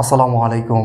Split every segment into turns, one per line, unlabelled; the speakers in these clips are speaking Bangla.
আসসালামু আলাইকুম।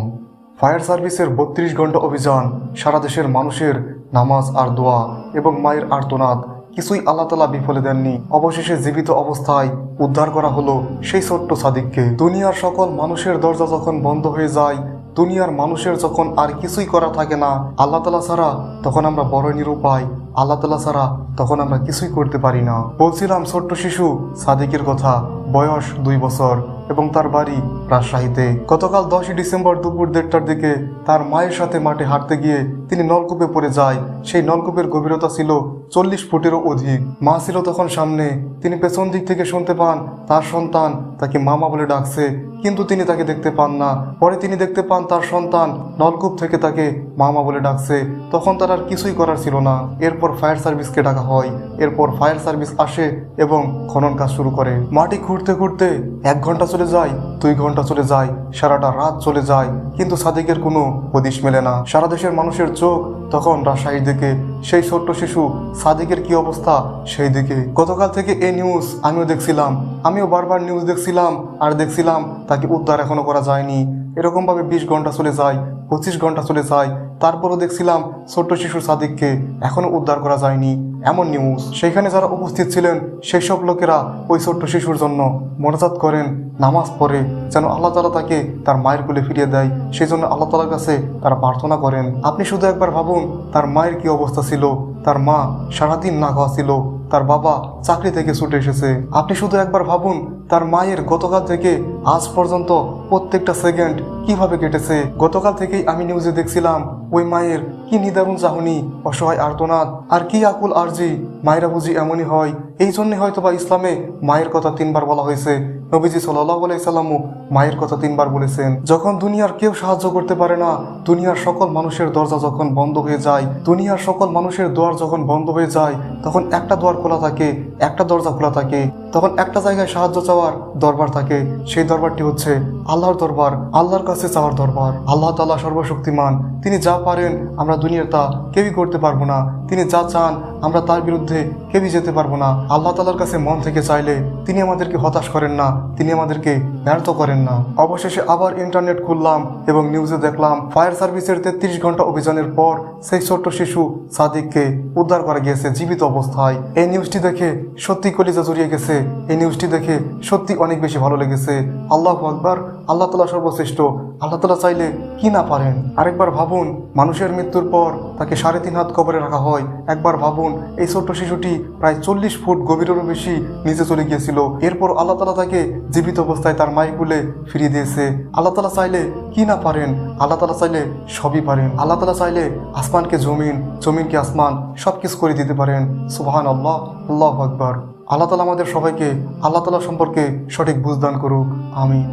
ফায়ার সার্ভিসের ৩২ ঘন্টা অভিযান, সারা দেশের মানুষের নামাজ আর দোয়া এবং মায়ের আর্তনাদ কিছুই আল্লাহ তাআলা বিফলে দেননি। অবশেষে জীবিত অবস্থায় উদ্ধার করা হলো সেই ছোট্ট সাদিককে। দুনিয়ার সকল মানুষের দরজা যখন বন্ধ হয়ে যায়, দুনিয়ার মানুষের যখন আর কিছুই করা থাকে না আল্লাহ তাআলা ছাড়া, তখন আমরা বড় নিরুপায়। আল্লাহ তাআলা ছাড়া তখন আমরা কিছুই করতে পারি না। বলছিলাম ছোট্ট শিশু সাদিকের কথা, বয়স 2 বছর এবং তার বাড়ি রাজশাহীতে। গতকাল 10ই ডিসেম্বর দুপুর 1:30টার দিকে তার মায়ের সাথে মাঠে হাঁটতে গিয়ে তিনি নলকূপে পড়ে যায়। সেই নলকূপের গভীরতা ছিল 40 ফুটেরও অধিক। মা ছিল তখন সামনে। তিনি পেছন দিক থেকে শুনতে পান তার সন্তান তাকে মামা বলে ডাকছে, কিন্তু তিনি তাকে দেখতে পান না। পরে তিনি দেখতে পান তার সন্তান নলকূপ থেকে তাকে মামা বলে ডাকছে। তখন তার আর কিছুই করার ছিল না। এরপর ফায়ার সার্ভিসকে ডাকা হয়। এরপর ফায়ার সার্ভিস আসে এবং খনন কাজ শুরু করে। মাটি খুঁড়তে খুঁড়তে 1 ঘন্টা চলে যায়, 2 ঘন্টা চলে যায়, সারাটা রাত চলে যায়, কিন্তু সাদিকের কোনো হদিশ মেলে না। সারা দেশের মানুষের চোখ তখন রাজশাহীর দিকে। সেই ছোট্ট শিশু সাদিকের কি অবস্থা সেই দিকে। গতকাল থেকে এই নিউজ আমিও দেখছিলাম, আমিও বারবার নিউজ দেখছিলাম আর দেখছিলাম তাকে উদ্ধার এখনো করা যায়নি। এরকমভাবে 20 ঘন্টা চলে যায়, 25 ঘন্টা চলে যায়, তারপরও দেখছিলাম ছোট্ট শিশু সাদিককে এখনো উদ্ধার করা যায়নি, এমন নিউজ। সেখানে যারা উপস্থিত ছিলেন সেই সব লোকেরা ওই ছোট্ট শিশুর জন্য মোনাজাত করেন, নামাজ পড়ে, যেন আল্লাহ তাআলা তাকে তার মায়ের কোলে ফিরিয়ে দেয়। সেই জন্য আল্লাহ তাআলার কাছে তারা প্রার্থনা করেন। আপনি শুধু একবার ভাবুন তার মায়ের কি অবস্থা ছিল। তার মা সারাদিন না খাওয়া ছিল, তার বাবা চাকরি থেকে ছুটে এসেছে। আপনি শুধু একবার ভাবুন তার মায়ের গতকাল থেকে আজ পর্যন্ত প্রত্যেকটা সেকেন্ড কিভাবে কেটেছে। গতকাল থেকেই আমি নিউজে দেখছিলাম ওই মায়ের কি নিদারুণ চাহনি, অসহায় আর্তনাদ আর কি আকুল আরজি। মায়েরা বুঝি এমনই হয়। এই জন্যই হয়তো বা ইসলামে মায়ের কথা 3 বার বলা হয়েছে। নবীজি সাল্লাল্লাহু আলাইহি সাল্লামও মায়ের কথা 3 বার বলেছেন। যখন দুনিয়ার কেউ সাহায্য করতে পারে না, দুনিয়ার সকল মানুষের দরজা যখন বন্ধ হয়ে যায়, দুনিয়ার সকল মানুষের দুয়ার যখন বন্ধ হয়ে যায়, তখন একটা দুয়ার খোলা থাকে, একটা দরজা খোলা থাকে। তখন একটা জায়গায় সাহায্য চাওয়ার দরবার থাকে। সেই দরবারটি হচ্ছে আল্লাহর দরবার, আল্লাহর কাছে চাওয়ার দরবার। আল্লাহ তাআলা সর্বশক্তিমান। তিনি যা পারেন আমরা দুনিয়ার তা কেউই করতে পারবো না। তিনি যা চান আমরা তার বিরুদ্ধে কেউই যেতে পারবো না। আল্লাহ তাআলার কাছে মন থেকে চাইলে তিনি আমাদেরকে হতাশ করেন না, তিনি আমাদেরকে ব্যর্থ করেন না। অবশেষে আবার ইন্টারনেট খুললাম এবং নিউজে দেখলাম ফায়ার সার্ভিসের 33 ঘন্টা অভিযানের পর সেই ছোট্ট শিশু সাদিককে উদ্ধার করা গিয়েছে জীবিত অবস্থায়। এই নিউজটি দেখে সত্যি কলিজা জড়িয়ে গেছে। এই নিউজটি দেখে সত্যি অনেক বেশি ভালো লেগেছে। আল্লাহু আকবার, আল্লাহ তাআলা সর্বশ্রেষ্ঠ। আল্লাহ তাআলা চাইলে কি না পারেন। আরেকবার ভাবুন মানুষের মৃত্যুর পর তাকে 3.5 হাত কবরে রাখা হয়। একবার ভাবুন এই ছোট্ট শিশুটি প্রায় 40 ফুট গভীরেরও বেশি নিচে চলে গিয়েছিল। এরপর আল্লাহ তাআলা তাকে জীবিত অবস্থায় তার মায়ের কোলে ফিরিয়ে দিয়েছে। আল্লাহ তাআলা চাইলে কি না পারেন। আল্লাহ তাআলা চাইলে সবই পারেন। আল্লাহ তাআলা চাইলে আসমানকে জমিন, জমিনকে আসমান সবকিছু করে দিতে পারেন। সুবহানাল্লাহ, আল্লাহু আকবার। আল্লাহ তাআলা আমাদের সবাইকে আল্লাহ তাআলা সম্পর্কে সঠিক বুঝ দান করুক। আমিন।